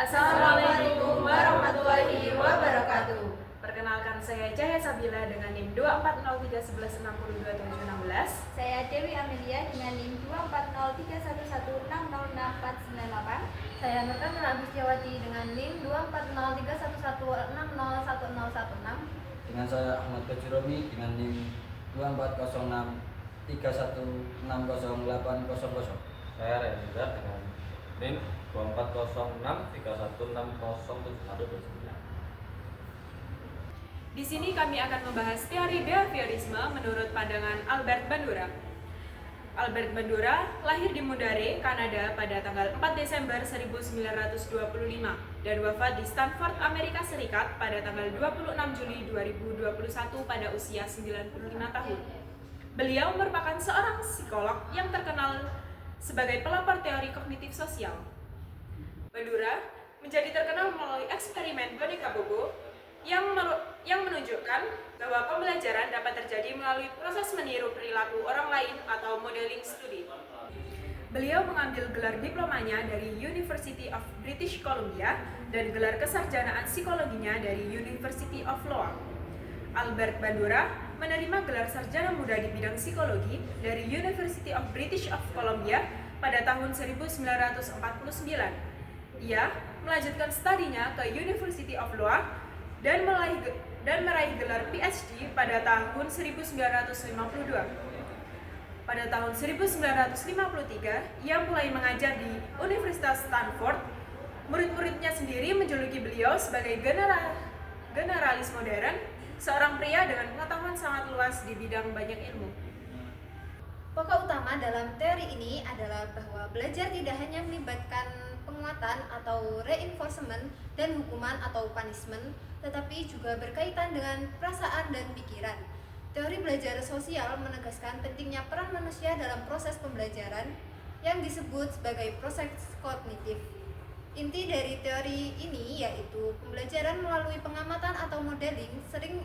Assalamualaikum warahmatullahi wabarakatuh. Perkenalkan, saya Cahya Sabila dengan NIM 24031116276. Saya Dewi Amelia dengan NIM 24031160498. Saya Nurkan Agustiawati dengan NIM 2403111601016. Dengan saya Ahmad Bajiromi dengan NIM 240631608000. Saya Reza dengan NIM 240631607129. Di sini kami akan membahas teori behaviorisme menurut pandangan Albert Bandura. Albert Bandura lahir di Mudare, Kanada pada tanggal 4 Desember 1925 dan wafat di Stanford, Amerika Serikat pada tanggal 26 Juli 2021 pada usia 95 tahun. Beliau merupakan seorang psikolog yang terkenal sebagai pelopor teori kognitif sosial. Bandura menjadi terkenal melalui eksperimen boneka Bobo yang menunjukkan bahwa pembelajaran dapat terjadi melalui proses meniru perilaku orang lain atau modeling studi. Beliau mengambil gelar diplomanya dari University of British Columbia dan gelar kesarjanaan psikologinya dari University of Lowell. Albert Bandura menerima gelar sarjana muda di bidang psikologi dari University of British of Columbia pada tahun 1949. Ia melanjutkan studinya ke University of Lowell dan meraih gelar PhD pada tahun 1952. Pada tahun 1953, ia mulai mengajar di Universitas Stanford. Murid-muridnya sendiri menjuluki beliau sebagai generalis modern, seorang pria dengan pengetahuan sangat luas di bidang banyak ilmu. Pokok utama dalam teori ini adalah bahwa belajar tidak hanya melibatkan penguatan atau reinforcement dan hukuman atau punishment, tetapi juga berkaitan dengan perasaan dan pikiran. Teori belajar sosial menegaskan pentingnya peran manusia dalam proses pembelajaran yang disebut sebagai proses kognitif. Inti dari teori ini yaitu pembelajaran melalui pengamatan atau modeling sering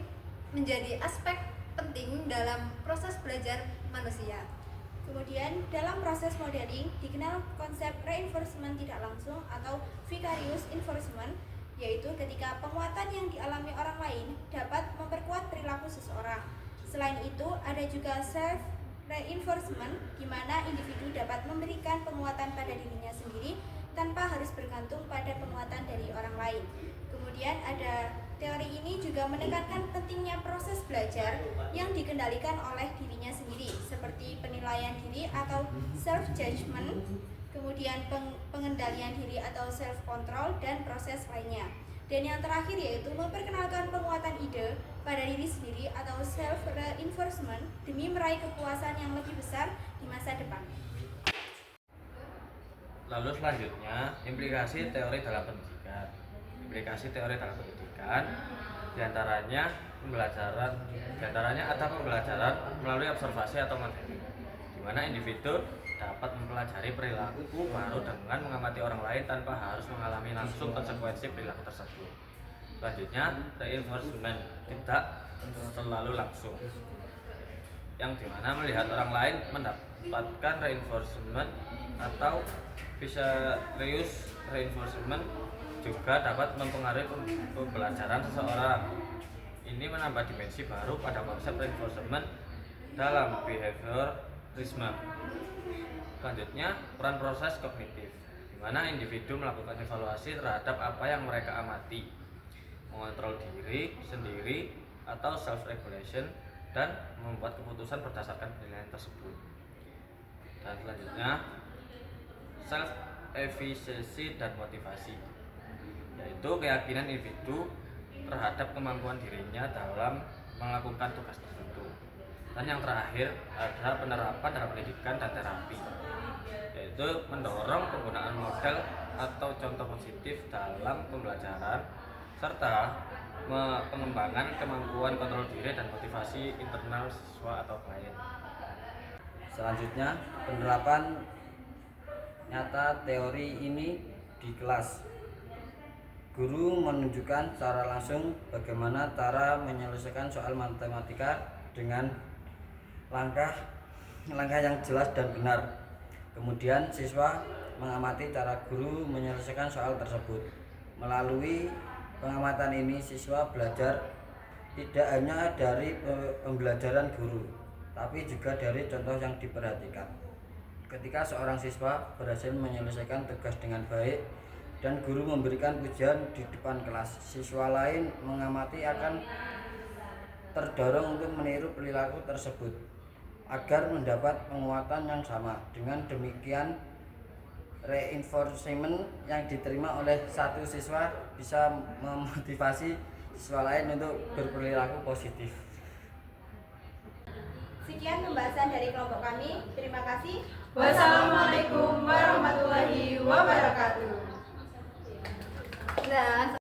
menjadi aspek penting dalam proses belajar manusia. Kemudian, dalam proses modeling dikenal konsep reinforcement tidak langsung atau vicarious enforcement, yaitu ketika penguatan yang dialami orang lain dapat memperkuat perilaku seseorang. Selain itu, ada juga self-reinforcement, di mana individu dapat memberikan penguatan pada dirinya sendiri tanpa harus bergantung pada penguatan dari orang lain. Kemudian ada teori ini juga menekankan pentingnya proses belajar yang dikendalikan oleh dirinya sendiri, seperti penilaian diri atau self-judgment, kemudian pengendalian diri atau self-control, dan proses lainnya. Dan yang terakhir yaitu memperkenalkan penguatan ide pada diri sendiri atau self-reinforcement demi meraih kepuasan yang lebih besar di masa depan. Lalu selanjutnya, implikasi teori dalam pendidikan. Implikasi teori dalam pendidikan diantaranya ada pembelajaran melalui observasi atau modeling, di mana individu dapat mempelajari perilaku baru dengan mengamati orang lain tanpa harus mengalami langsung konsekuensi perilaku tersebut. Selanjutnya, reinforcement tidak selalu langsung, yang dimana melihat orang lain mendapatkan reinforcement atau vicarious reinforcement juga dapat mempengaruhi pembelajaran seseorang. Ini menambah dimensi baru pada konsep reinforcement dalam behaviorisme. Selanjutnya, peran proses kognitif, di mana individu melakukan evaluasi terhadap apa yang mereka amati, mengontrol diri sendiri atau self-regulation, dan membuat keputusan berdasarkan penilaian tersebut. Dan selanjutnya, self-efficacy dan motivasi, yaitu keyakinan individu terhadap kemampuan dirinya dalam melakukan tugas tertentu. Dan yang terakhir adalah penerapan dalam pendidikan dan terapi, yaitu mendorong penggunaan model atau contoh positif dalam pembelajaran serta pengembangan kemampuan kontrol diri dan motivasi internal siswa atau klien. Selanjutnya, penerapan nyata teori ini di kelas. Guru menunjukkan secara langsung bagaimana cara menyelesaikan soal matematika dengan langkah yang jelas dan benar. Kemudian siswa mengamati cara guru menyelesaikan soal tersebut. Melalui pengamatan ini, siswa belajar tidak hanya dari pembelajaran guru, tapi juga dari contoh yang diperhatikan. Ketika seorang siswa berhasil menyelesaikan tugas dengan baik dan guru memberikan pujian di depan kelas, siswa lain mengamati akan terdorong untuk meniru perilaku tersebut agar mendapat penguatan yang sama. Dengan demikian, reinforcement yang diterima oleh satu siswa bisa memotivasi siswa lain untuk berperilaku positif. Sekian pembahasan dari kelompok kami. Terima kasih. Wassalamualaikum warahmatullahi wabarakatuh. Nah,